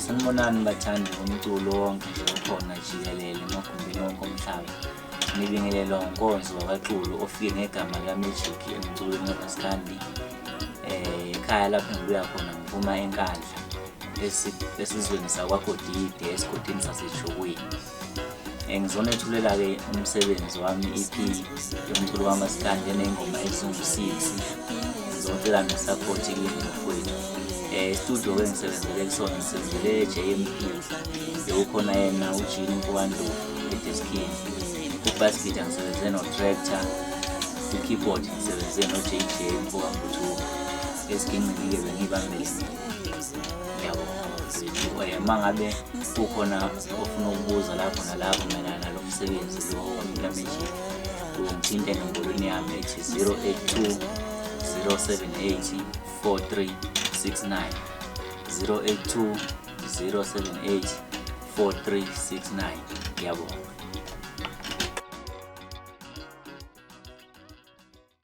Sanibonani bathandi umculo wonke okhona jikelele emagumbini wonke omhlaba. Ngibingelela uNkonzo wakaqulu ofike ngegama likaMagic emculweni wakaMdumazi. Ekhaya lapho ngibuya khona ngiphuma eNkandla esizweni sakwaGodide esigodini saseJokweni. Ngizonethulela ke umsebenzi wami EP yomculo wakaMdumazi enengoma ezingu-6. Ngizocela ngesupport yini studio engisebenzele kusona ngisebenzele JMP bekukhona yena uJini Nkwandu edeskini, ku-bass guitar ngisebenzele no-tractor, ku-keyboard ngisebenzele no-JJ kaMdumazi. Esigingqini-ke bengibambele yabo. Mangabe kukhona ofuna ukubuza lapho nalapho mayelana nalo msebenzi lo kaMagic, ungithinte nombolweni yami ethi 082 078 4369 082 078 4369. Ngiyabonga.